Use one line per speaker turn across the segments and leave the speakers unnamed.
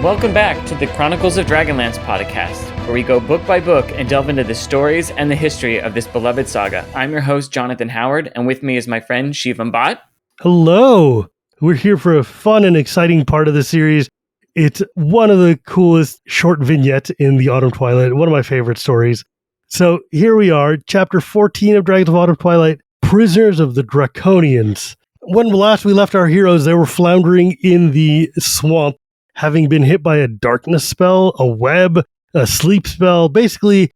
Welcome back to the Chronicles of Dragonlance podcast, where we go book by book and delve into the stories and the history of this beloved saga. I'm your host, Jonathan Howard, and with me is my friend, Shivam Bhatt.
Hello! We're here for a fun and exciting part of the series. It's one of the coolest short vignettes in the Autumn Twilight, one of my favorite stories. So here we are, chapter 14 of Dragons of Autumn Twilight, Prisoners of the Draconians. When last we left our heroes, they were floundering in the swamp, having been hit by a darkness spell, a web, a sleep spell. Basically,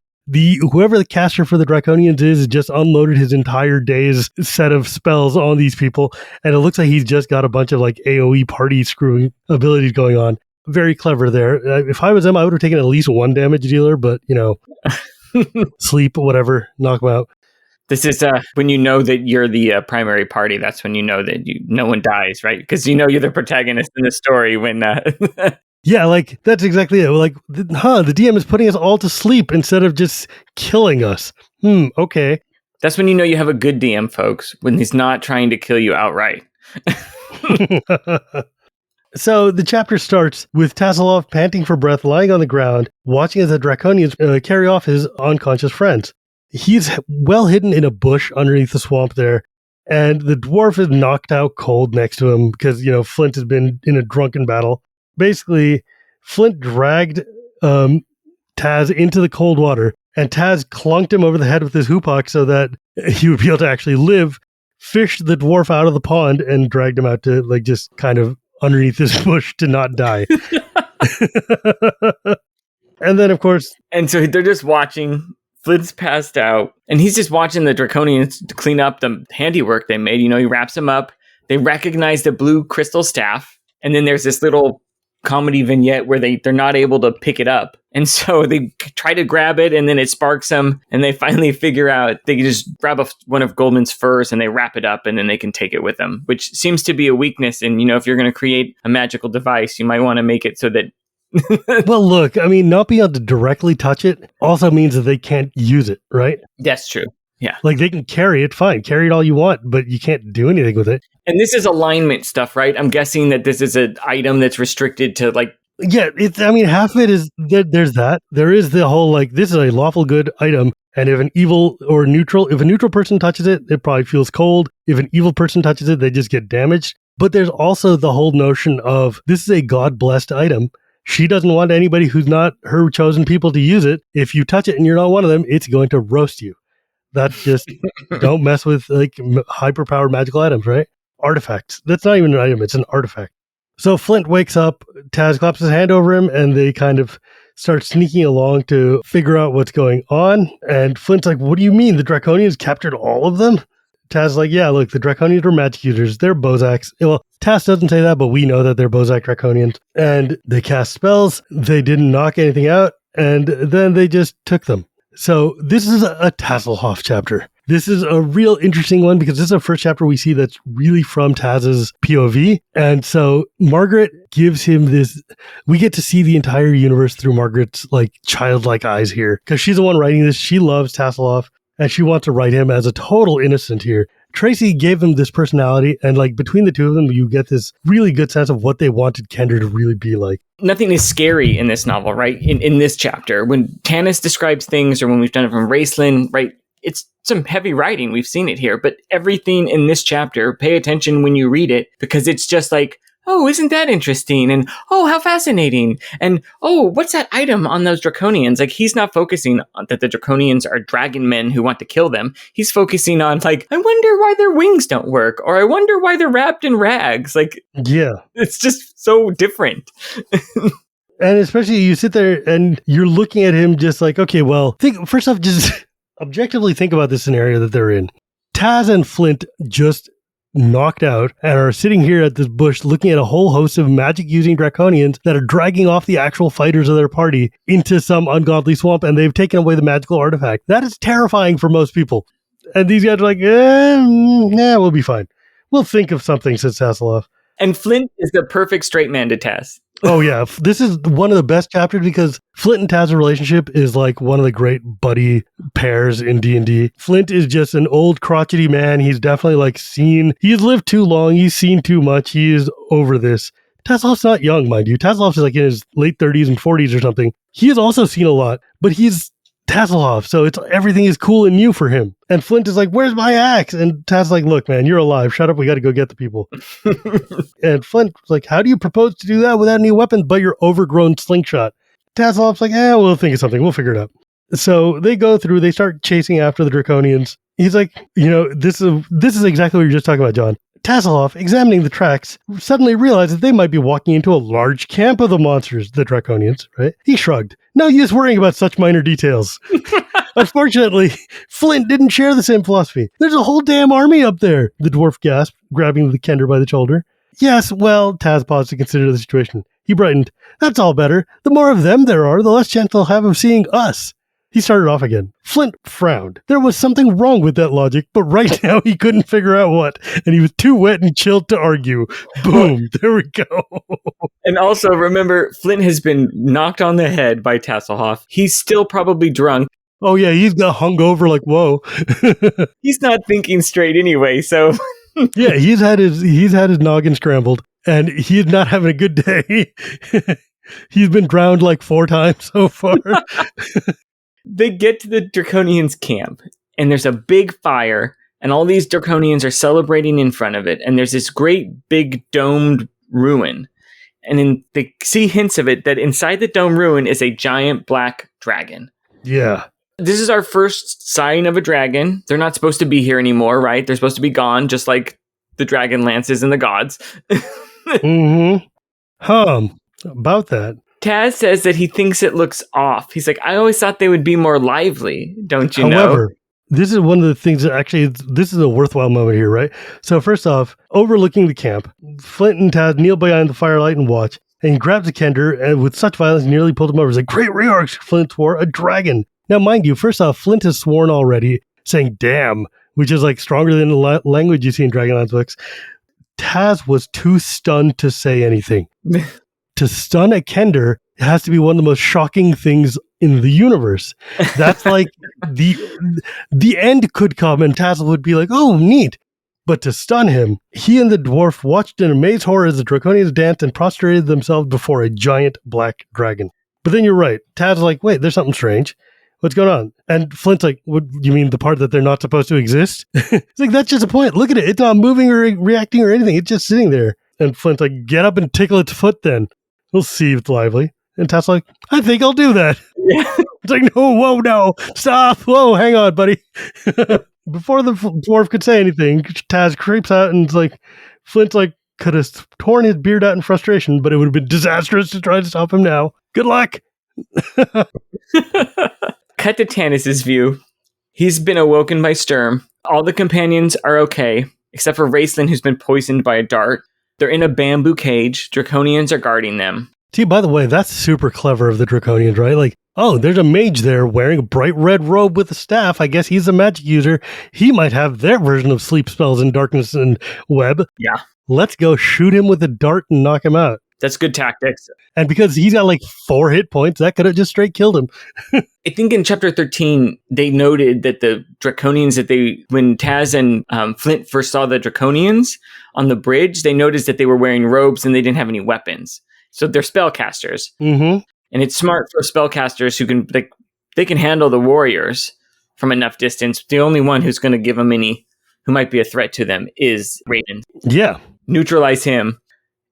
whoever the caster for the Draconians is just unloaded his entire day's set of spells on these people, and it looks like he's just got a bunch of like AoE party screwing abilities going on. Very clever there. If I was him, I would have taken at least one damage dealer, but sleep, whatever, knock him out.
This is when you know that you're the primary party. That's when you know that no one dies, right? Because you know you're the protagonist in the story when...
Yeah, like, that's exactly it. Like, the DM is putting us all to sleep instead of just killing us. Okay.
That's when you know you have a good DM, folks, when he's not trying to kill you outright.
So the chapter starts with Tasselhoff panting for breath, lying on the ground, watching as the Draconians carry off his unconscious friends. He's well hidden in a bush underneath the swamp there, and the dwarf is knocked out cold next to him because, Flint has been in a drunken battle. Basically, Flint dragged Taz into the cold water, and Taz clunked him over the head with his hoopok so that he would be able to actually live, fished the dwarf out of the pond, and dragged him out to, like, just kind of underneath this bush to not die. And then, of course...
And so they're just watching... Flint's passed out, and he's just watching the Draconians clean up the handiwork they made. He wraps them up. They recognize the blue crystal staff, and then there's this little comedy vignette where they're not able to pick it up. And so they try to grab it, and then it sparks them, and they finally figure out they can just grab one of Goldman's furs, and they wrap it up, and then they can take it with them, which seems to be a weakness. And, if you're going to create a magical device, you might want to make it so that
Well, look, not being able to directly touch it also means that they can't use it, right?
That's true. Yeah.
Like, they can carry it, fine. Carry it all you want, but you can't do anything with it.
And this is alignment stuff, right? I'm guessing that this is an item that's restricted to, like...
Yeah, half of it is, there's that. There is the whole, like, this is a lawful good item, and if a neutral person touches it, it probably feels cold. If an evil person touches it, they just get damaged. But there's also the whole notion of, this is a God-blessed item. She doesn't want anybody who's not her chosen people to use it. If you touch it and you're not one of them, it's going to roast you. That's just, don't mess with like hyper-powered magical items, right? Artifacts. That's not even an item, it's an artifact. So Flint wakes up, Taz claps his hand over him, and they kind of start sneaking along to figure out what's going on. And Flint's like, what do you mean? The Draconians captured all of them? Taz's like, yeah, look, the Draconians were magic users. They're Bozaks. Well, Taz doesn't say that, but we know that they're Bozak Draconians. And they cast spells. They didn't knock anything out. And then they just took them. So this is a Tasselhoff chapter. This is a real interesting one because this is the first chapter we see that's really from Taz's POV. And so Margaret gives him this... We get to see the entire universe through Margaret's like childlike eyes here. Because she's the one writing this. She loves Tasselhoff. And she wants to write him as a total innocent here. Tracy gave him this personality, and like between the two of them, you get this really good sense of what they wanted Kendra to really be like.
Nothing is scary in this novel, right? In this chapter, when Tanis describes things, or when we've done it from Raistlinpoisoned, right? It's some heavy writing. We've seen it here, but everything in this chapter, pay attention when you read it, because it's just like, oh, isn't that interesting? And, oh, how fascinating. And, oh, what's that item on those Draconians? Like, he's not focusing on that the Draconians are dragon men who want to kill them. He's focusing on, like, I wonder why their wings don't work. Or I wonder why they're wrapped in rags. Like,
yeah,
it's just so different.
And especially you sit there and you're looking at him just like, okay, well, first off, just objectively think about the scenario that they're in. Taz and Flint just knocked out and are sitting here at this bush looking at a whole host of magic using Draconians that are dragging off the actual fighters of their party into some ungodly swamp, and they've taken away the magical artifact. That is terrifying for most people. And these guys are like, we'll be fine. We'll think of something, says Tasselhoff.
And Flint is the perfect straight man to Taz.
Oh, yeah. This is one of the best chapters because Flint and Taz's relationship is like one of the great buddy pairs in D&D. Flint is just an old crotchety man. He's definitely like he's lived too long. He's seen too much. He is over this. Tasselhoff's not young, mind you. Tasselhoff's like in his late 30s and 40s or something. He has also seen a lot, but he's Tasselhoff, so everything is cool and new for him. And Flint is like, where's my axe? And Tas's like, look, man, you're alive. Shut up. We got to go get the people. And Flint's like, how do you propose to do that without any weapons but your overgrown slingshot? Tasselhoff's like, we'll think of something. We'll figure it out. So they go through, they start chasing after the Draconians. He's like, this is exactly what you're just talking about, John. Tasselhoff, examining the tracks, suddenly realized that they might be walking into a large camp of the monsters, the Draconians, right? He shrugged. No use worrying about such minor details. Unfortunately, Flint didn't share the same philosophy. There's a whole damn army up there, the dwarf gasped, grabbing the Kender by the shoulder. Yes, well, Taz paused to consider the situation. He brightened. That's all better. The more of them there are, the less chance they'll have of seeing us. He started off again. Flint frowned. There was something wrong with that logic, but right now he couldn't figure out what, and he was too wet and chilled to argue. Boom, there we go.
And also, remember, Flint has been knocked on the head by Tasselhoff. He's still probably drunk.
Oh yeah, he's got hungover like whoa.
He's not thinking straight anyway, so...
Yeah, he's had his noggin scrambled, and he's not having a good day. He's been drowned like 4 times so far.
They get to the Draconians' camp, and there's a big fire, and all these Draconians are celebrating in front of it, and there's this great big domed ruin. And then they see hints of it, that inside the dome ruin is a giant black dragon.
Yeah.
This is our first sign of a dragon. They're not supposed to be here anymore, right? They're supposed to be gone, just like the dragon lances and the gods.
Mm-hmm. About that.
Taz says that he thinks it looks off. He's like, I always thought they would be more lively, don't you know?
However, this is one of the things that actually, this is a worthwhile moment here, right? So first off, overlooking the camp, Flint and Taz kneel behind the firelight and watch, and he grabs a Kender, and with such violence, nearly pulled him over. He's like, great reorgs, Flint swore, a dragon. Now, mind you, first off, Flint has sworn already, saying damn, which is like stronger than the language you see in Dragonlance books. Taz was too stunned to say anything. To stun a Kender has to be one of the most shocking things in the universe. That's like the end could come and Taz would be like, oh, neat. But to stun him, he and the dwarf watched in amazed horror as the Draconians danced and prostrated themselves before a giant black dragon. But then you're right. Taz's like, wait, there's something strange. What's going on? And Flint's like, what, you mean the part that they're not supposed to exist? It's like, that's just a point. Look at it. It's not moving or reacting or anything. It's just sitting there. And Flint's like, get up and tickle its foot then. We'll see if it's lively. And Taz's like, I think I'll do that. Yeah. It's like, no, whoa, no. Stop. Whoa, hang on, buddy. Before the dwarf could say anything, Taz creeps out and it's like, Flint's like, could have torn his beard out in frustration, but it would have been disastrous to try to stop him now. Good luck.
Cut to Tanis' view. He's been awoken by Sturm. All the companions are okay, except for Raistlin, who's been poisoned by a dart. They're in a bamboo cage. Draconians are guarding them.
See, by the way, that's super clever of the Draconians, right? Like, oh, there's a mage there wearing a bright red robe with a staff. I guess he's a magic user. He might have their version of sleep spells and darkness and web.
Yeah.
Let's go shoot him with a dart and knock him out.
That's good tactics.
And because he's got like 4 hit points, that could have just straight killed him.
I think in chapter 13, they noted that the Draconians when Taz and Flint first saw the Draconians on the bridge, they noticed that they were wearing robes and they didn't have any weapons. So they're spellcasters.
Mm-hmm.
And it's smart for spellcasters who can, they can handle the warriors from enough distance. The only one who's going to give them who might be a threat to them is Raven.
Yeah.
Neutralize him.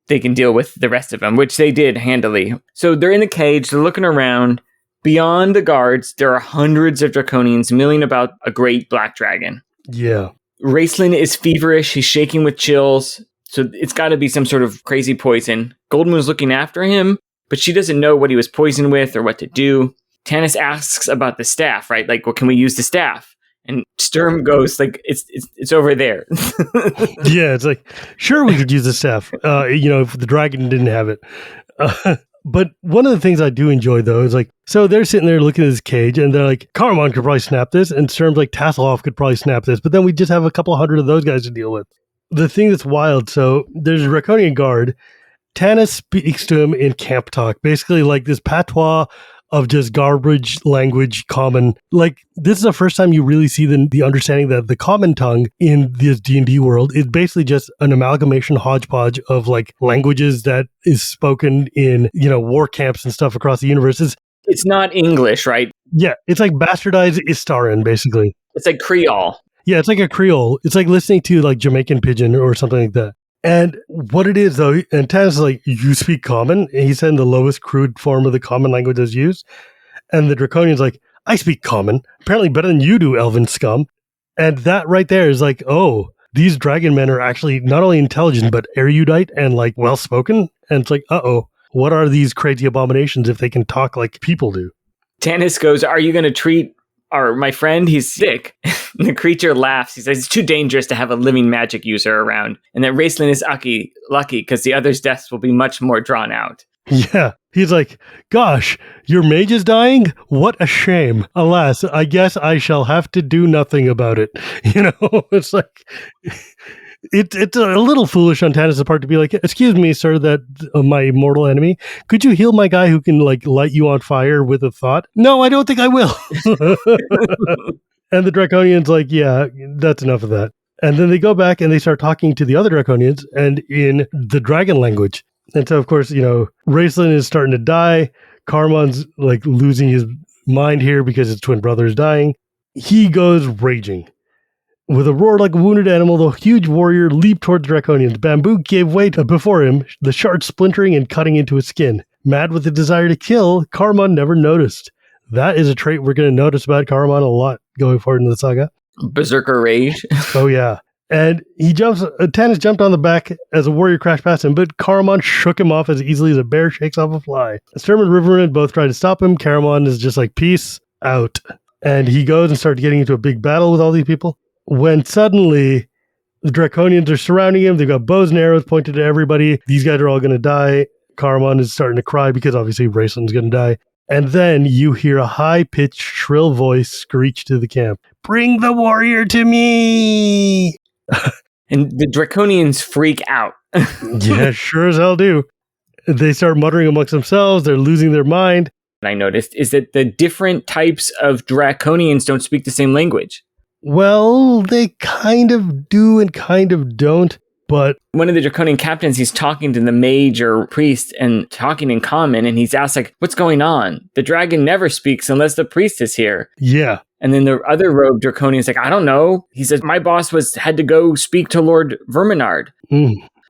They can deal with the rest of them, which they did handily. So they're in the cage, they're looking around. Beyond the guards, there are hundreds of Draconians milling about a great black dragon.
Yeah.
Raistlin is feverish, he's shaking with chills, so it's got to be some sort of crazy poison. Goldmoon's looking after him, but she doesn't know what he was poisoned with or what to do. Tanis asks about the staff, right? Like, well, can we use the staff? And Sturm goes, like, it's over there.
Yeah, it's like, sure, we could use the staff, if the dragon didn't have it. But one of the things I do enjoy, though, is like, so they're sitting there looking at this cage, and they're like, Caramon could probably snap this, and Sturm's like, Tasselhoff could probably snap this, but then we just have a couple hundred of those guys to deal with. The thing that's wild, so there's a Draconian guard. Tanis speaks to him in camp talk, basically like this patois of just garbage language common. Like, this is the first time you really see the understanding that the common tongue in this D&D world is basically just an amalgamation hodgepodge of like languages that is spoken in, war camps and stuff across the universe.
It's not English, right?
Yeah, it's like bastardized Istaran, basically.
It's like Creole.
Yeah, it's like a Creole. It's like listening to like Jamaican Pidgin or something like that. And what it is, though, and Tanis is like, you speak common? And he said in the lowest crude form of the common language that's used. And the Draconian's like, I speak common. Apparently better than you do, elven scum. And that right there is like, oh, these dragon men are actually not only intelligent, but erudite and like well-spoken. And it's like, uh-oh, what are these crazy abominations if they can talk like people do?
Tanis goes, are you going to treat my friend? He's sick. And the creature laughs. He says, it's too dangerous to have a living magic user around. And that Raistlin is lucky because the other's deaths will be much more drawn out.
Yeah. He's like, gosh, your mage is dying? What a shame. Alas, I guess I shall have to do nothing about it. It's like... It's a little foolish on Tanis' part to be like, excuse me, sir, that my mortal enemy, could you heal my guy who can like light you on fire with a thought? No, I don't think I will. And the Draconian's like, yeah, that's enough of that. And then they go back and they start talking to the other Draconians and in the dragon language. And so, of course, Raistlin is starting to die. Carmon's like losing his mind here because his twin brother is dying. He goes raging. With a roar like a wounded animal, the huge warrior leaped towards the Draconians. Bamboo gave way before him, the shards splintering and cutting into his skin. Mad with the desire to kill, Carmon never noticed. That is a trait we're going to notice about Carmon a lot going forward in the saga.
Berserker rage.
Oh, yeah. And Tanis jumped on the back as a warrior crashed past him, but Caramon shook him off as easily as a bear shakes off a fly. Sturm and Riverwind both try to stop him. Caramon is just like, peace out. And he goes and starts getting into a big battle with all these people. When suddenly the Draconians are surrounding him, they've got bows and arrows pointed at everybody. These guys are all going to die. Caramon is starting to cry because obviously Raistlin's going to die. And then you hear a high-pitched, shrill voice screech to the camp. Bring the warrior to me!
And the Draconians freak out.
Yeah, sure as hell do. They start muttering amongst themselves. They're losing their mind.
What I noticed is that the different types of Draconians don't speak the same language.
Well, they kind of do and kind of don't, but...
One of the Draconian captains, he's talking to the mage or priest and talking in common, and he's asked, like, what's going on? The dragon never speaks unless the priest is here.
Yeah.
And then the other rogue Draconian's like, I don't know. He says, my boss had to go speak to Lord Verminard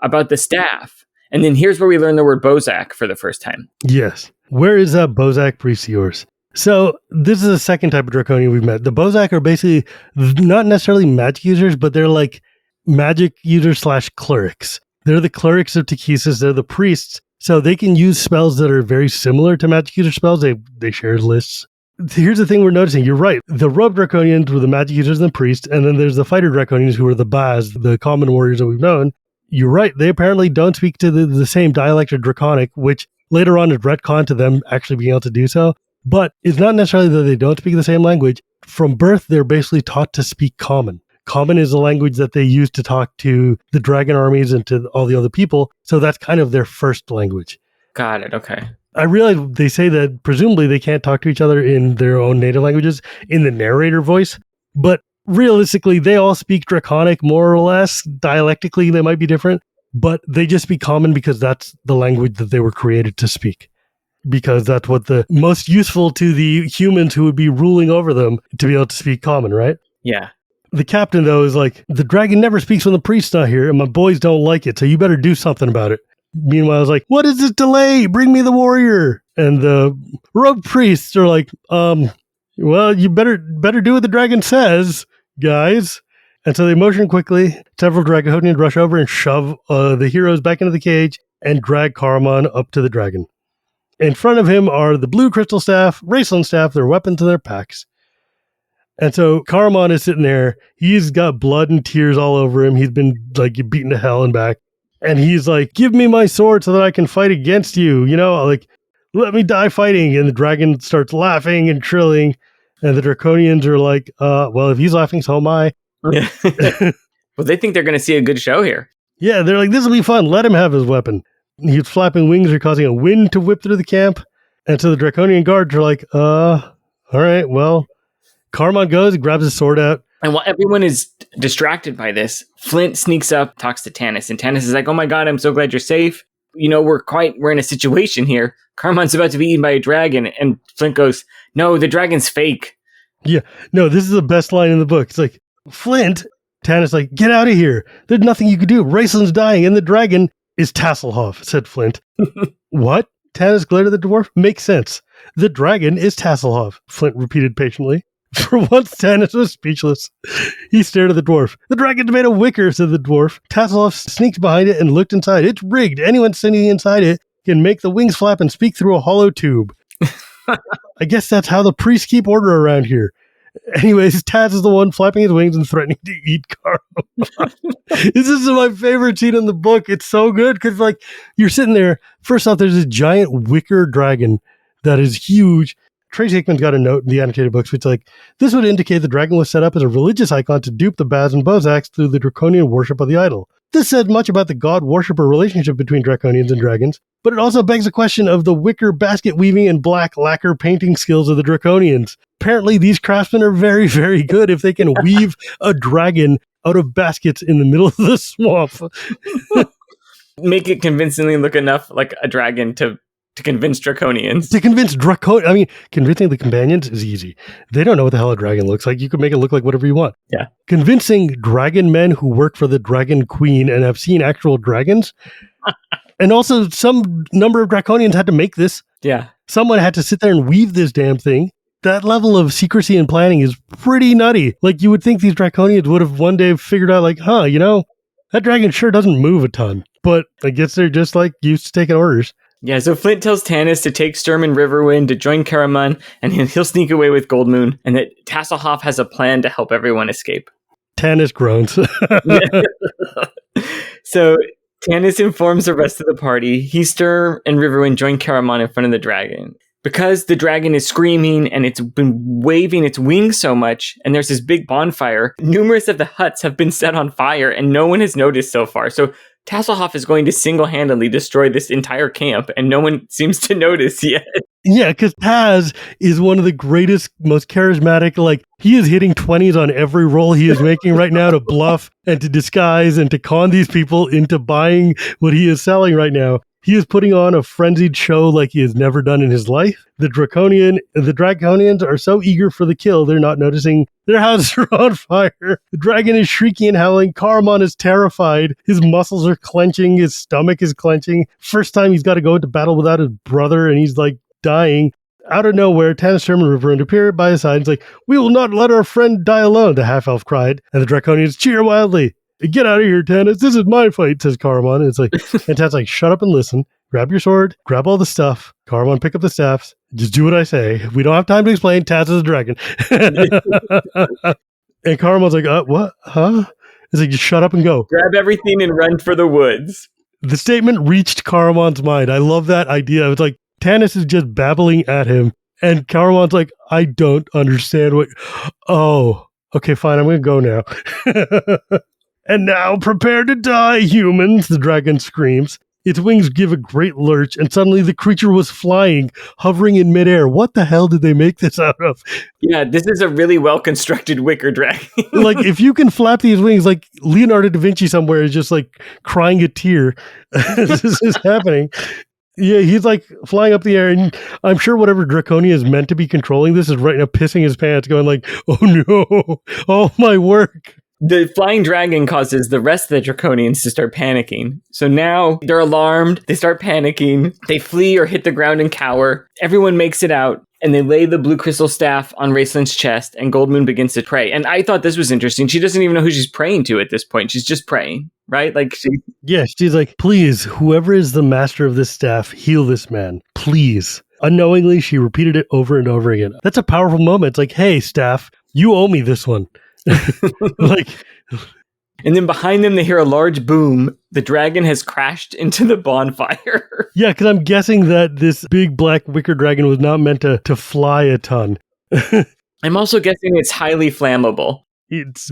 about the staff. And then here's where we learn the word Bozak for the first time.
Yes. Where is that Bozak priest of yours? So this is the second type of Draconian we've met. The Bozak are basically not necessarily magic users, but they're like magic users / clerics. They're the clerics of Takesis. They're the priests. So they can use spells that are very similar to magic user spells. They share lists. Here's the thing we're noticing. You're right. The rogue Draconians were the magic users and the priests. And then there's the fighter Draconians who are the Baz, the common warriors that we've known. You're right. They apparently don't speak to the same dialect of Draconic, which later on is retconned to them actually being able to do so. But it's not necessarily that they don't speak the same language. From birth, they're basically taught to speak Common. Common is the language that they use to talk to the dragon armies and to all the other people. So that's kind of their first language.
Got it. Okay.
I realize they say that presumably they can't talk to each other in their own native languages in the narrator voice. But realistically, they all speak Draconic more or less. Dialectically, they might be different. But they just speak Common because that's the language that they were created to speak. Because that's what the most useful to the humans who would be ruling over them to be able to speak Common, right?
Yeah.
The captain, though, is like, the dragon never speaks when the priest's not here, and my boys don't like it, so you better do something about it. Meanwhile, I was like, what is this delay? Bring me the warrior. And the rogue priests are like, well, you better do what the dragon says, guys. And so they motion quickly. Several Draconians rush over and shove the heroes back into the cage and drag Caramon up to the dragon. In front of him are the blue crystal staff, Raistlin's staff, their weapons and their packs. And so Caramon is sitting there. He's got blood and tears all over him. He's been like beaten to hell and back. And he's like, give me my sword so that I can fight against you. Like, let me die fighting. And the dragon starts laughing and trilling. And the Draconians are like, well, if he's laughing, so am I.
Yeah. Well, they think they're going to see a good show here.
Yeah, they're like, this will be fun. Let him have his weapon. He's flapping wings are causing a wind to whip through the camp. And so the Draconian guards are like, all right, well, Caramon goes, grabs his sword out.
And while everyone is distracted by this, Flint sneaks up, talks to Tanis, and Tanis is like, oh my god, I'm so glad you're safe. You know, we're in a situation here. Caramon's about to be eaten by a dragon. And Flint goes, no, the dragon's fake.
Yeah, no, this is the best line in the book. It's like, Flint, Tanis like, get out of here. There's nothing you can do. Raistlin's dying, and the dragon is Tasselhoff, said Flint. What? Tanis glared at the dwarf. Makes sense. The dragon is Tasselhoff, Flint repeated patiently. For once, Tanis was speechless. He stared at the dwarf. The dragon's made of wicker, said the dwarf. Tasselhoff sneaked behind it and looked inside. It's rigged. Anyone sitting inside it can make the wings flap and speak through a hollow tube. I guess that's how the priests keep order around here. Anyways, Taz is the one flapping his wings and threatening to eat Carl. This is my favorite scene in the book. It's so good because, like, you're sitting there. First off, there's this giant wicker dragon that is huge. Tracy Hickman's got a note in the annotated books, which like, this would indicate the dragon was set up as a religious icon to dupe the Baz and Bozaks through the Draconian worship of the idol. This said much about the god-worshipper relationship between Draconians and dragons, but it also begs the question of the wicker basket weaving and black lacquer painting skills of the Draconians. Apparently, these craftsmen are very, very good if they can weave a dragon out of baskets in the middle of the swamp.
Make it convincingly look enough like a dragon to convince Draconians.
Convincing the companions is easy. They don't know what the hell a dragon looks like. You can make it look like whatever you want.
Yeah.
Convincing dragon men who work for the Dragon Queen and have seen actual dragons. And also, some number of Draconians had to make this.
Yeah.
Someone had to sit there and weave this damn thing. That level of secrecy and planning is pretty nutty. Like, you would think these Draconians would have one day figured out, like, that dragon sure doesn't move a ton. But I guess they're just, like, used to taking orders.
Yeah, so Flint tells Tanis to take Sturm and Riverwind to join Caramon, and he'll sneak away with Goldmoon, and that Tasselhoff has a plan to help everyone escape.
Tanis groans.
So Tanis informs the rest of the party. He, Sturm, and Riverwind join Caramon in front of the dragon. Because the dragon is screaming and it's been waving its wings so much, and there's this big bonfire, numerous of the huts have been set on fire, and no one has noticed so far. So Tasselhoff is going to single-handedly destroy this entire camp, and no one seems to notice yet.
Yeah, because Taz is one of the greatest, most charismatic, like, he is hitting 20s on every roll he is making right now to bluff and to disguise and to con these people into buying what he is selling right now. He is putting on a frenzied show like he has never done in his life. The Draconians are so eager for the kill, they're not noticing their houses are on fire. The dragon is shrieking and howling. Caramon is terrified. His muscles are clenching. His stomach is clenching. First time he's got to go into battle without his brother, and he's like dying. Out of nowhere, Tanis, Sturm, and Riverwind appear by his side. He's like, we will not let our friend die alone, the half-elf cried. And the Draconians cheer wildly. Get out of here, Tanis. This is my fight, says Caramon. And it's like, and Tanis like, shut up and listen. Grab your sword. Grab all the stuff. Caramon, pick up the staffs. Just do what I say. We don't have time to explain. Taz is a dragon. And Caramon's like, what? Huh? It's like, just shut up and go.
Grab everything and run for the woods.
The statement reached Caramon's mind. I love that idea. It's like, Tanis is just babbling at him. And Caramon's like, I don't understand what... Oh, okay, fine. I'm going to go now. And now prepare to die, humans, the dragon screams. Its wings give a great lurch, and suddenly the creature was flying, hovering in midair. What the hell did they make this out of?
Yeah, this is a really well-constructed wicker dragon.
Like, if you can flap these wings, like Leonardo da Vinci somewhere is just like crying a tear. This is happening. Yeah, he's like flying up the air, and I'm sure whatever Draconia is meant to be controlling this is right now pissing his pants, going like, oh no, all my work.
The flying dragon causes the rest of the Draconians to start panicking. So now they're alarmed, they start panicking, they flee or hit the ground and cower. Everyone makes it out, and they lay the blue crystal staff on Raistlin's chest, and Goldmoon begins to pray. And I thought this was interesting. She doesn't even know who she's praying to at this point. She's just praying, right? Like
she's like, please, whoever is the master of this staff, heal this man. Please. Unknowingly, she repeated it over and over again. That's a powerful moment. It's like, hey, staff, you owe me this one. Like,
and then behind them they hear a large boom. The dragon has crashed into the bonfire.
Yeah, because I'm guessing that this big black wicker dragon was not meant to fly a ton.
I'm also guessing it's highly flammable.
It's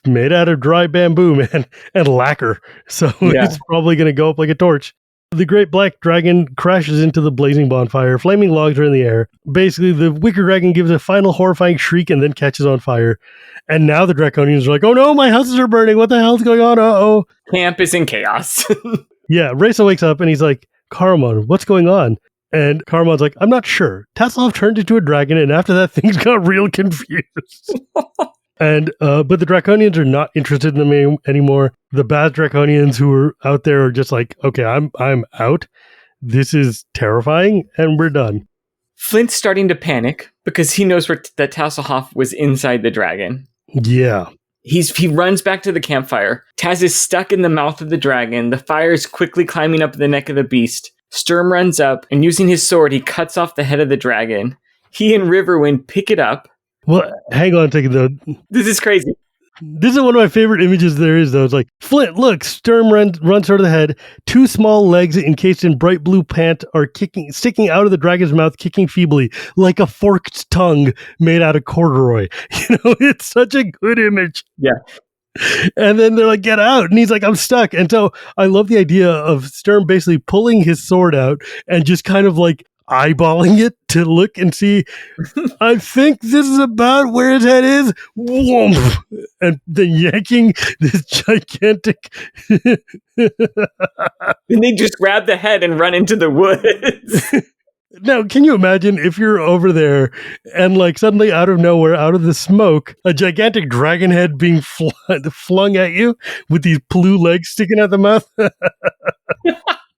made out of dry bamboo, man, and lacquer, so It's probably going to go up like a torch. The great black dragon crashes into the blazing bonfire. Flaming logs are in the air. Basically, the wicker dragon gives a final horrifying shriek and then catches on fire. And now the Draconians are like, oh no, my houses are burning. What the hell's going on? Uh-oh.
Camp is in chaos.
Yeah, Raisa wakes up and he's like, Caramon, what's going on? And Caramon's like, I'm not sure. Tasselhoff turned into a dragon, and after that, things got real confused. And but the Draconians are not interested in them anymore. The bad Draconians who are out there are just like, okay, I'm out. This is terrifying, and we're done.
Flint's starting to panic because he knows that Tasselhoff was inside the dragon.
Yeah.
He runs back to the campfire. Taz is stuck in the mouth of the dragon. The fire is quickly climbing up the neck of the beast. Sturm runs up, and using his sword, he cuts off the head of the dragon. He and Riverwind pick it up.
Well, hang on a second, though.
This is crazy.
This is one of my favorite images there is, though. It's like, Flint, look, Sturm runs toward the head. Two small legs encased in bright blue pant are sticking out of the dragon's mouth, kicking feebly, like a forked tongue made out of corduroy. It's such a good image.
Yeah.
And then they're like, get out. And he's like, I'm stuck. And so I love the idea of Sturm basically pulling his sword out and just kind of like eyeballing it to look and see, I think this is about where his head is. Whoomp! And then yanking this gigantic.
And they just grab the head and run into the woods.
Now, can you imagine if you're over there and like suddenly out of nowhere, out of the smoke, a gigantic dragon head being flung at you with these blue legs sticking out the mouth?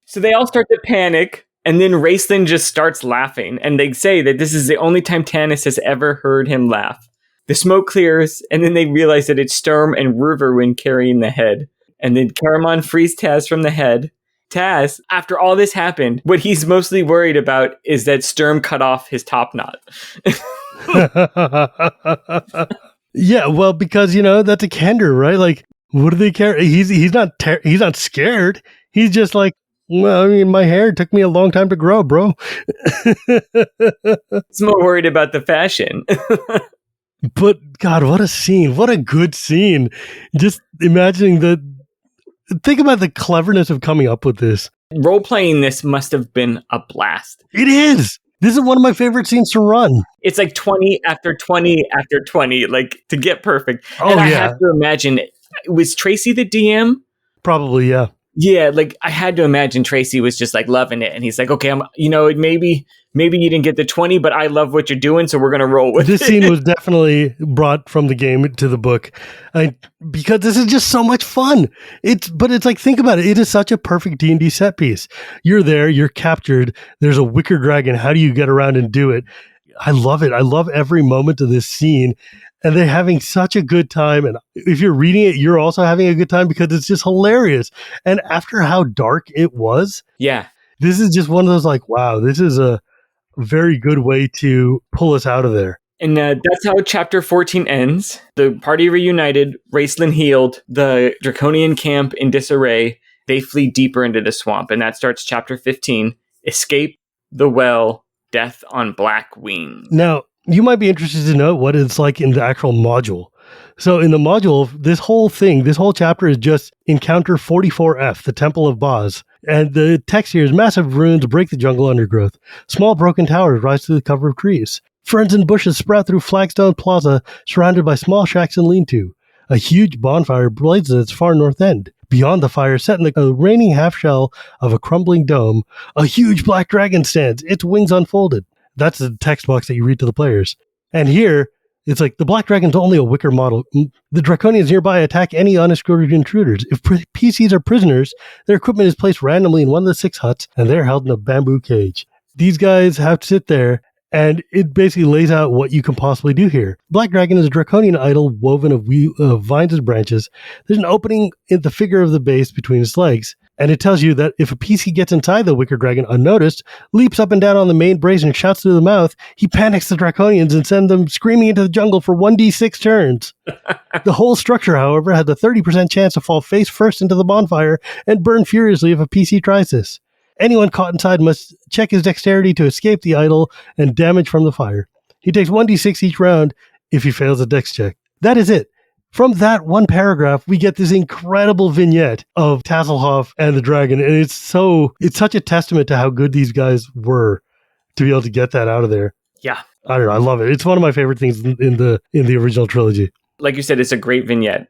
So they all start to panic, and then Raistlin just starts laughing, and they say that this is the only time Tanis has ever heard him laugh. The smoke clears, and then they realize that it's Sturm and Riverwind carrying the head. And then Caramon frees Taz from the head. Taz, after all this happened, what he's mostly worried about is that Sturm cut off his top knot.
Yeah, well, because, that's a Kender, right? Like, what do they care? He's not scared. He's just like, well, I mean, my hair took me a long time to grow, bro.
He's more worried about the fashion.
But, God, what a scene. What a good scene. Just imagining think about the cleverness of coming up with this.
Role-playing this must have been a blast.
It is. This is one of my favorite scenes to run.
It's like 20 after 20 after 20, like to get perfect.
Oh,
and
yeah.
I have to imagine, was Tracy the DM?
Probably, yeah.
Yeah, like I had to imagine Tracy was just like loving it. And he's like, okay, maybe you didn't get the 20, but I love what you're doing, so we're going to roll with
this
it.
Scene was definitely brought from the game to the book. Because this is just so much fun. But it's like, think about it. It is such a perfect D&D set piece. You're there, you're captured. There's a wicker dragon. How do you get around and do it? I love it. I love every moment of this scene. And they're having such a good time. And if you're reading it, you're also having a good time because it's just hilarious. And after how dark it was,
yeah,
this is just one of those like, wow, this is a very good way to pull us out of there.
And that's how chapter 14 ends. The party reunited, Raistlin healed, the Draconian camp in disarray. They flee deeper into the swamp. And that starts chapter 15, Escape the Well, Death on Black Wings.
Now, you might be interested to know what it's like in the actual module. So in the module, this whole chapter is just Encounter 44F, the Temple of Boz. And the text here is massive ruins break the jungle undergrowth. Small broken towers rise to the cover of trees. Ferns and bushes sprout through Flagstone Plaza, surrounded by small shacks and lean-to. A huge bonfire blazes at its far north end. Beyond the fire, set in the raining half-shell of a crumbling dome, a huge black dragon stands, its wings unfolded. That's the text box that you read to the players. And here, it's like, the black dragon's only a wicker model. The Draconians nearby attack any unescorted intruders. If PCs are prisoners, their equipment is placed randomly in one of the 6 huts, and they're held in a bamboo cage. These guys have to sit there, and it basically lays out what you can possibly do here. Black Dragon is a draconian idol woven of vines and branches. There's an opening in the figure of the base between its legs, and it tells you that if a PC gets inside the wicker dragon unnoticed, leaps up and down on the main brace and shouts through the mouth, he panics the Draconians and sends them screaming into the jungle for 1d6 turns. The whole structure, however, has a 30% chance to fall face first into the bonfire and burn furiously if a PC tries this. Anyone caught inside must check his dexterity to escape the idol and damage from the fire. He takes 1d6 each round if he fails a dex check. That is it. from that one paragraph, we get this incredible vignette of Tasselhoff and the dragon. And it's such a testament to how good these guys were to be able to get that out of there.
Yeah.
I don't know. I love it. It's one of my favorite things in the original trilogy.
Like you said, it's a great vignette.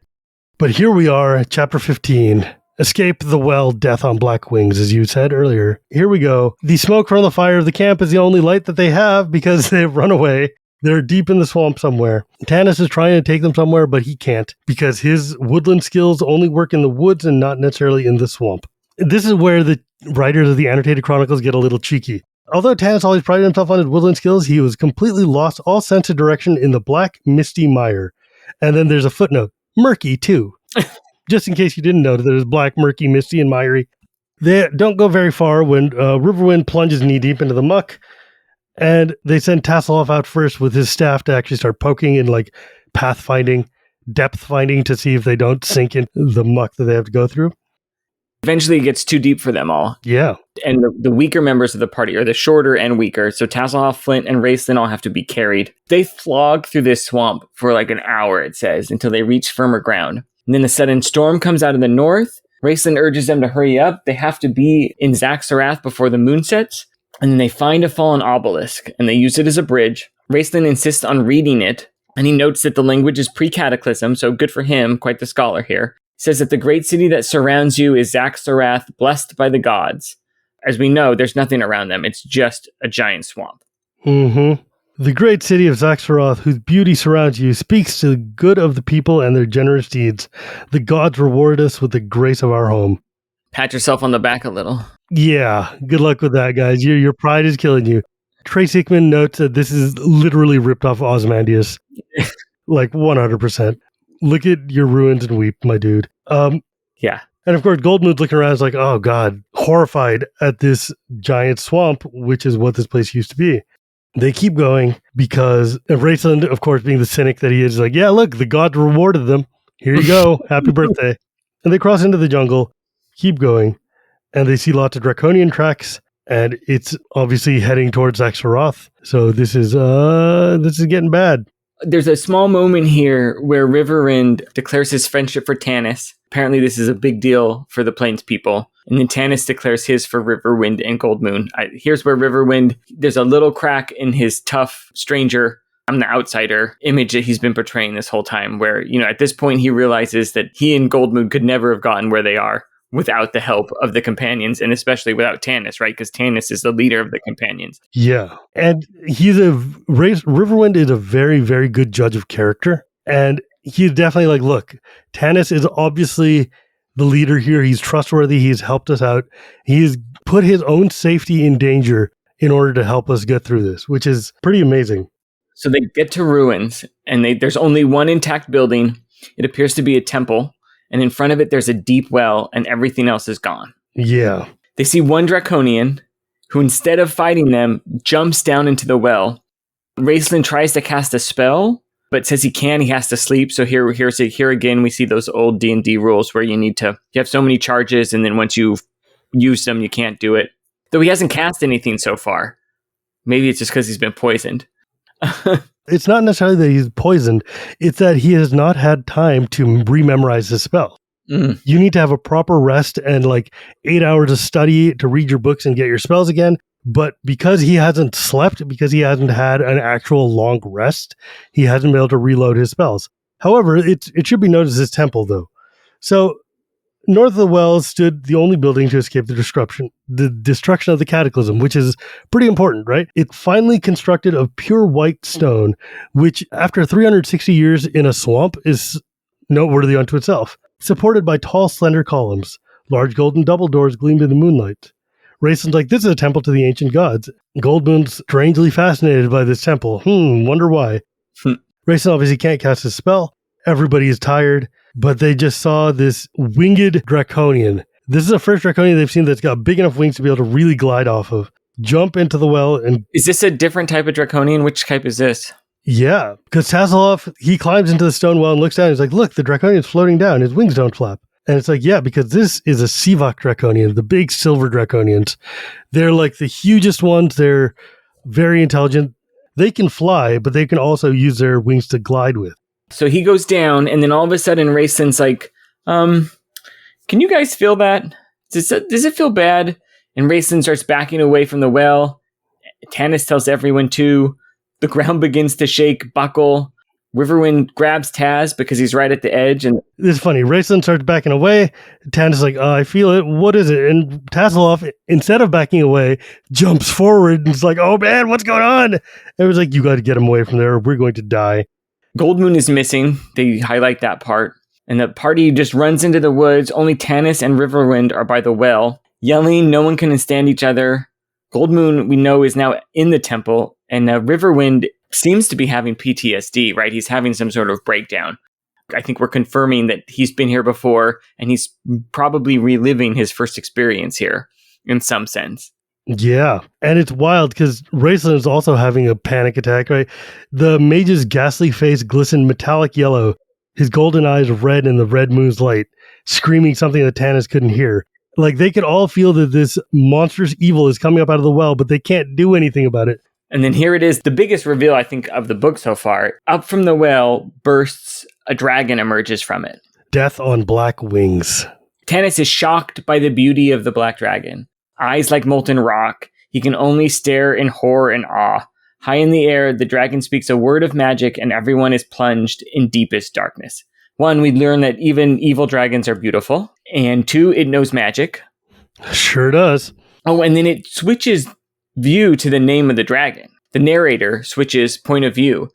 But here we are, chapter 15. Escape the well, death on black wings, as you said earlier. Here we go. The smoke from the fire of the camp is the only light that they have because they've run away. They're deep in the swamp somewhere. Tanis is trying to take them somewhere, but he can't because his woodland skills only work in the woods and not necessarily in the swamp. This is where the writers of the Annotated Chronicles get a little cheeky. Although Tanis always prided himself on his woodland skills, he was completely lost all sense of direction in the black, misty mire. And then there's a footnote. Murky, too. Just in case you didn't know, there's black, murky, misty, and miry. They don't go very far when Riverwind plunges knee-deep into the muck. And they send Tasselhoff out first with his staff to actually start poking and like pathfinding, depth finding to see if they don't sink in the muck that they have to go through.
Eventually it gets too deep for them all.
Yeah.
And the weaker members of the party are the shorter and weaker. So Tasselhoff, Flint, and Raistlin all have to be carried. They flog through this swamp for like an hour, it says, until they reach firmer ground. And then a sudden storm comes out of the north. Raistlin urges them to hurry up. They have to be in Zaxarath before the moon sets. And then they find a fallen obelisk, and they use it as a bridge. Raistlin insists on reading it, and he notes that the language is pre-cataclysm, so good for him, quite the scholar here. He says that the great city that surrounds you is Zaxarath, blessed by the gods. As we know, there's nothing around them. It's just a giant swamp.
Mm-hmm. The great city of Zaxarath, whose beauty surrounds you, speaks to the good of the people and their generous deeds. The gods reward us with the grace of our home.
Pat yourself on the back a little.
Yeah, good luck with that, guys. Your pride is killing you. Trace Hickman notes that this is literally ripped off Ozymandias. Like 100%. Look at your ruins and weep, my dude.
Yeah.
And of course, Goldmoon's looking around, is like, oh God, horrified at this giant swamp, which is what this place used to be. They keep going because Raistlinpoisoned, of course, being the cynic that he is like, yeah, look, the gods rewarded them. Here you go. Happy birthday. And they cross into the jungle, keep going, and they see lots of Draconian tracks, and it's obviously heading towards Zaxarath. So this is getting bad.
There's a small moment here where Riverwind declares his friendship for Tanis. Apparently this is a big deal for the Plains people. And then Tanis declares his for Riverwind and Goldmoon. Here's where Riverwind, there's a little crack in his tough stranger, I'm the outsider image that he's been portraying this whole time, where, you know, at this point he realizes that he and Goldmoon could never have gotten where they are without the help of the companions, and especially without Tanis, right? Because Tanis is the leader of the companions.
Yeah. And Riverwind is a very, very good judge of character. And he's definitely like, look, Tanis is obviously the leader here. He's trustworthy. He's helped us out. He's put his own safety in danger in order to help us get through this, which is pretty amazing.
So they get to ruins, and there's only one intact building. It appears to be a temple. And in front of it, there's a deep well, and everything else is gone.
Yeah.
They see one Draconian, who instead of fighting them, jumps down into the well. Raistlin tries to cast a spell, but says he has to sleep. So here again, we see those old D&D rules where you have so many charges, and then once you've used them, you can't do it. Though he hasn't cast anything so far. Maybe it's just because he's been poisoned.
It's not necessarily that he's poisoned. It's that he has not had time to rememorize his spell.
Mm.
You need to have a proper rest and like 8 hours of study to read your books and get your spells again. But because he hasn't slept, because he hasn't had an actual long rest, he hasn't been able to reload his spells. However, it should be noted as his temple, though. So north of the wells stood the only building to escape the destruction of the cataclysm, which is pretty important, right? It's finally constructed of pure white stone, which after 360 years in a swamp is noteworthy unto itself. Supported by tall, slender columns, large golden double doors gleamed in the moonlight. Raistlin's like, this is a temple to the ancient gods. Goldmoon's strangely fascinated by this temple. Wonder why. Raistlin obviously can't cast his spell. Everybody is tired. But they just saw this winged Draconian. This is the first Draconian they've seen that's got big enough wings to be able to really glide off of. Jump into the well and...
Is this a different type of Draconian? Which type is this?
Yeah, because Tasselhoff, he climbs into the stone well and looks down. He's like, look, the Draconian's floating down. His wings don't flap. And it's like, yeah, because this is a Sivak Draconian, the big silver Draconians. They're like the hugest ones. They're very intelligent. They can fly, but they can also use their wings to glide with.
So he goes down, and then all of a sudden Raistlin's like, can you guys feel that? Does it feel bad? And Raistlin starts backing away from the well. Tanis tells everyone to. The ground begins to shake, buckle. Riverwind grabs Taz because he's right at the edge. And
it's funny. Raistlin starts backing away. Tanis is like, I feel it. What is it? And Tasselhoff, instead of backing away, jumps forward and is like, oh man, what's going on? And it was like, you got to get him away from there. We're going to die.
Goldmoon is missing. They highlight that part. And the party just runs into the woods. Only Tanis and Riverwind are by the well. Yelling, no one can withstand each other. Goldmoon, we know, is now in the temple. And Riverwind seems to be having PTSD, right? He's having some sort of breakdown. I think we're confirming that he's been here before, and he's probably reliving his first experience here in some sense.
Yeah, and it's wild because Raistlin is also having a panic attack, right? The mage's ghastly face glistened metallic yellow, his golden eyes red in the red moon's light, screaming something that Tanis couldn't hear. Like, they could all feel that this monstrous evil is coming up out of the well, but they can't do anything about it.
And then here it is, the biggest reveal, I think, of the book so far. Up from the well bursts, a dragon emerges from it.
Death on black wings.
Tanis is shocked by the beauty of the black dragon. Eyes like molten rock, he can only stare in horror and awe. High in the air, the dragon speaks a word of magic, and everyone is plunged in deepest darkness. 1, we learn that even evil dragons are beautiful. And 2, it knows magic.
Sure does.
Oh, and then it switches view to the name of the dragon. The narrator switches point of view.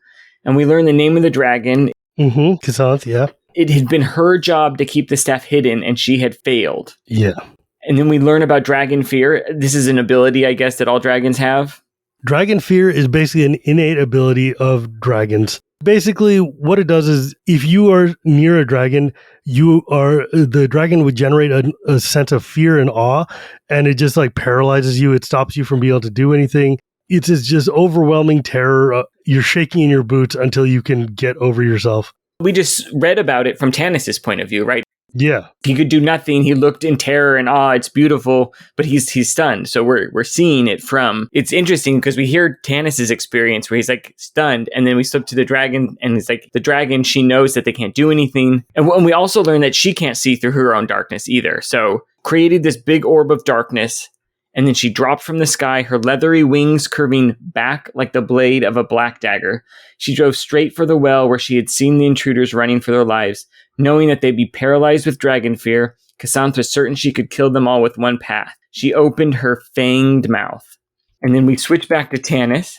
And we learn the name of the dragon.
K'Sante, yeah.
It had been her job to keep the staff hidden, and she had failed.
Yeah.
And then we learn about dragon fear. This is an ability, I guess, that all dragons have.
Dragon fear is basically an innate ability of dragons. Basically, what it does is if you are near a dragon, the dragon would generate a sense of fear and awe, and it just like paralyzes you. It stops you from being able to do anything. It's just overwhelming terror. You're shaking in your boots until you can get over yourself.
We just read about it from Tanis's point of view, right?
Yeah.
He could do nothing. He looked in terror and awe. It's beautiful, but he's stunned. So we're seeing it from. It's interesting because we hear Tanis's experience where he's like stunned, and then we slip to the dragon, and it's like the dragon. She knows that they can't do anything, and we also learn that she can't see through her own darkness either. So created this big orb of darkness, and then she dropped from the sky, her leathery wings curving back like the blade of a black dagger. She drove straight for the well where she had seen the intruders running for their lives. Knowing that they'd be paralyzed with dragon fear, K'Sante was certain she could kill them all with one path. She opened her fanged mouth. And then we switch back to Tanis,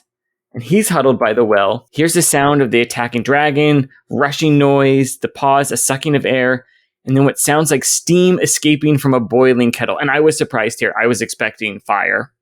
and he's huddled by the well. Here's the sound of the attacking dragon, rushing noise, the pause, a sucking of air, and then what sounds like steam escaping from a boiling kettle. And I was surprised here. I was expecting fire.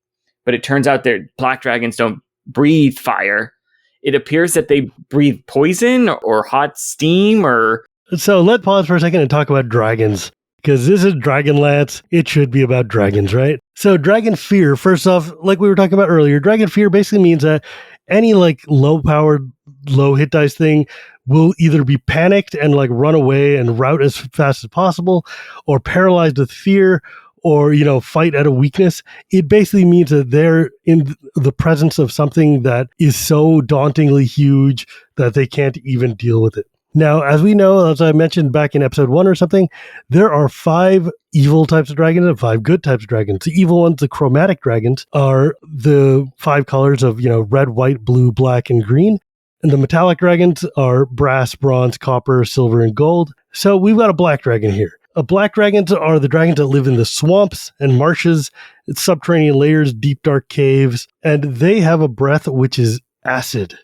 But it turns out that black dragons don't breathe fire. It appears that they breathe poison or hot steam or...
So let's pause for a second and talk about dragons, because this is Dragonlance. It should be about dragons, right? So dragon fear, first off, like we were talking about earlier, dragon fear basically means that any like low-powered, low-hit dice thing will either be panicked and like run away and rout as fast as possible, or paralyzed with fear, or, you know, fight at a weakness. It basically means that they're in the presence of something that is so dauntingly huge that they can't even deal with it. Now, as we know, as I mentioned back in episode 1 or something, there are 5 evil types of dragons and 5 good types of dragons. The evil ones, the chromatic dragons, are the 5 colors of, you know, red, white, blue, black, and green. And the metallic dragons are brass, bronze, copper, silver, and gold. So we've got a black dragon here. Black dragons are the dragons that live in the swamps and marshes, subterranean layers, deep, dark caves, and they have a breath which is acid.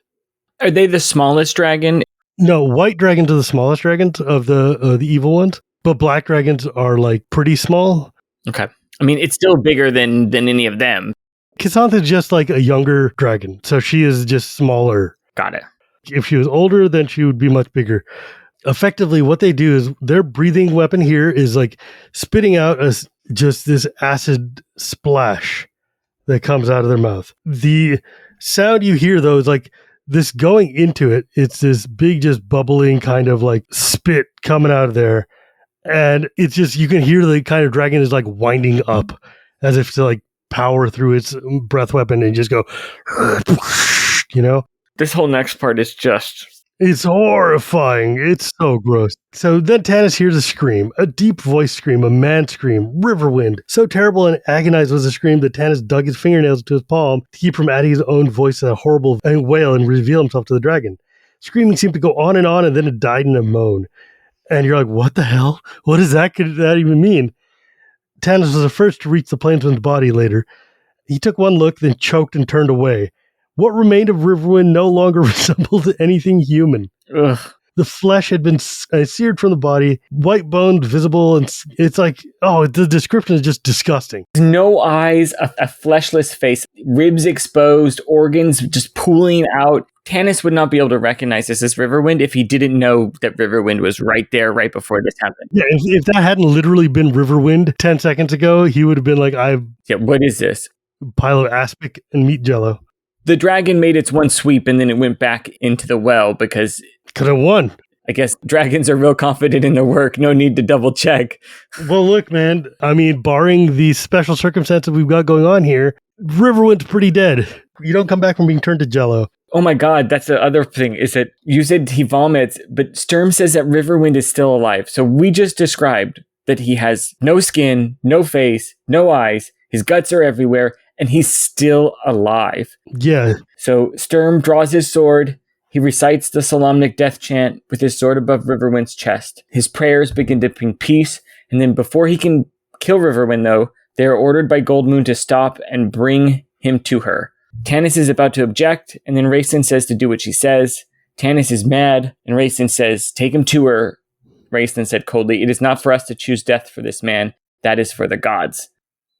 Are they the smallest dragon?
No, white dragons are the smallest dragons of the evil ones, but black dragons are like pretty small.
Okay. I mean, it's still bigger than any of them.
K'Sante is just like a younger dragon, so she is just smaller.
Got it.
If she was older, then she would be much bigger. Effectively, what they do is their breathing weapon here is like spitting out just this acid splash that comes out of their mouth. The sound you hear, though, is like this going into it. It's this big, just bubbling kind of like spit coming out of there. And it's just, you can hear the kind of dragon is like winding up as if to like power through its breath weapon and just go, you know?
This whole next part is just
It's horrifying. It's so gross. So then Tanis hears a scream, a deep voice scream, a man scream, Riverwind. So terrible and agonized was the scream that Tanis dug his fingernails into his palm to keep from adding his own voice to a horrible wail and reveal himself to the dragon. Screaming seemed to go on, and then it died in a moan. And you're like, what the hell? What does that even mean? Tanis was the first to reach the plainsman's body later. He took one look, then choked and turned away. What remained of Riverwind no longer resembled anything human.
Ugh.
The flesh had been seared from the body, white bones visible, and it's like, oh, the description is just disgusting.
No eyes, a fleshless face, ribs exposed, organs just pooling out. Tanis would not be able to recognize this as Riverwind if he didn't know that Riverwind was right there, right before this happened.
Yeah, if that hadn't literally been Riverwind 10 seconds ago, he would have been like,
what is this?
Pile of aspic and meat jello.
The dragon made its one sweep and then it went back into the well because
it won.
I guess dragons are real confident in their work. No need to double check.
Well, look, man. I mean, barring the special circumstances we've got going on here, Riverwind's pretty dead. You don't come back from being turned to jello.
Oh my God, that's the other thing, is that you said he vomits, but Sturm says that Riverwind is still alive. So we just described that he has no skin, no face, no eyes, his guts are everywhere, and he's still alive.
Yeah.
So Sturm draws his sword. He recites the Solemnic death chant with his sword above Riverwind's chest. His prayers begin to bring peace, and then before he can kill Riverwind, though, they are ordered by Goldmoon to stop and bring him to her. Tanis is about to object, and then Raistlin says to do what she says. Tanis is mad, and Raistlin says, take him to her. Raistlin said coldly, it is not for us to choose death for this man. That is for the gods.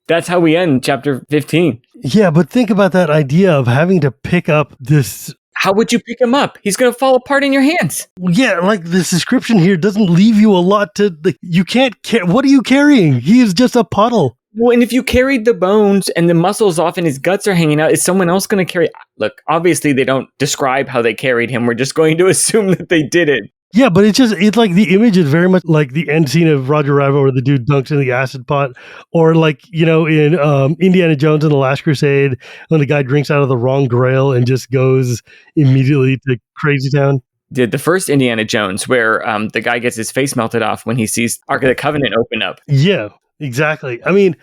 That's how we end chapter 15.
Yeah, but think about that idea of having to pick up this.
How would you pick him up? He's going to fall apart in your hands.
Yeah, like this description here doesn't leave you a lot to. You can't. What are you carrying? He is just a puddle.
Well, and if you carried the bones and the muscles off and his guts are hanging out, is someone else going to carry? Look, obviously they don't describe how they carried him. We're just going to assume that they did it.
Yeah, but it's like the image is very much like the end scene of Roger Rabbit where the dude dunks in the acid pot, or like, in Indiana Jones and the Last Crusade when the guy drinks out of the wrong grail and just goes immediately to Crazy Town.
The first Indiana Jones where the guy gets his face melted off when he sees Ark of the Covenant open up.
Yeah, exactly. I mean,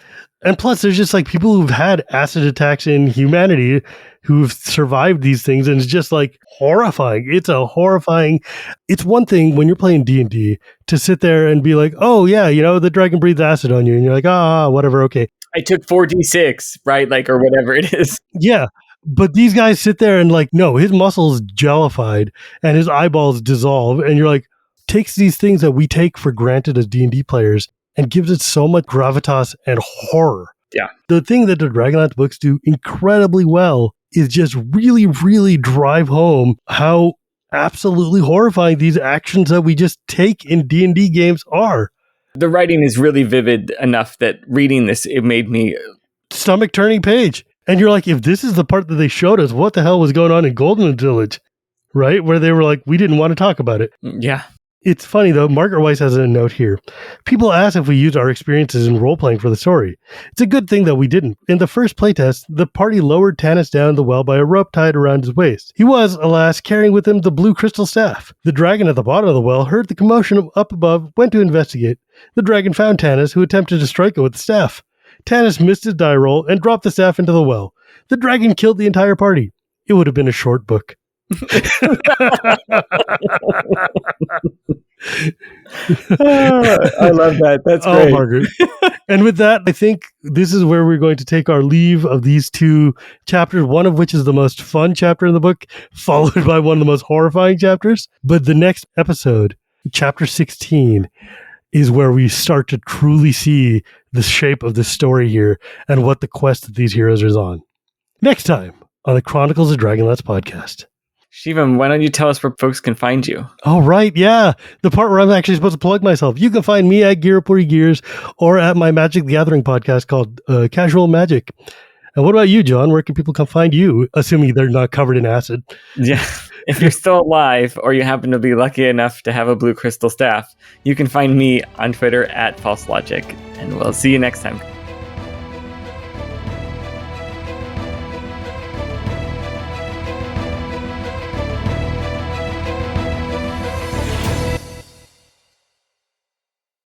and plus there's just like people who've had acid attacks in humanity who've survived these things, and it's just like horrifying. It's one thing when you're playing D&D to sit there and be like, oh yeah, the dragon breathes acid on you, and you're like, whatever, okay.
I took 4d6, right? Like, or whatever it is.
Yeah. But these guys sit there and like, no, his muscles jellified and his eyeballs dissolve, and you're like, takes these things that we take for granted as D&D players and gives it so much gravitas and horror.
Yeah.
The thing that the Dragonlance books do incredibly well is just really, really drive home how absolutely horrifying these actions that we just take in D&D games are.
The writing is really vivid enough that reading this, it made me
stomach turning page. And you're like, if this is the part that they showed us, what the hell was going on in Golden Village? Right? Where they were like, we didn't want to talk about it.
Yeah.
It's funny, though. Margaret Weiss has a note here. People ask if we used our experiences in role-playing for the story. It's a good thing that we didn't. In the first playtest, the party lowered Tanis down the well by a rope tied around his waist. He was, alas, carrying with him the blue crystal staff. The dragon at the bottom of the well heard the commotion up above, went to investigate. The dragon found Tanis, who attempted to strike it with the staff. Tanis missed his die roll and dropped the staff into the well. The dragon killed the entire party. It would have been a short book.
I love that. That's great.
Oh, Margaret. And with that, I think this is where we're going to take our leave of these two chapters, one of which is the most fun chapter in the book, followed by one of the most horrifying chapters. But the next episode, chapter 16, is where we start to truly see the shape of the story here and what the quest that these heroes are on. Next time on the Chronicles of Dragonlance podcast.
Shivam, why don't you tell us where folks can find you?
Oh, right. Yeah. The part where I'm actually supposed to plug myself. You can find me at Gearapuri Gears or at my Magic the Gathering podcast called Casual Magic. And what about you, John? Where can people come find you, assuming they're not covered in acid?
Yeah. If you're still alive or you happen to be lucky enough to have a blue crystal staff, you can find me on Twitter at False Logic. And we'll see you next time.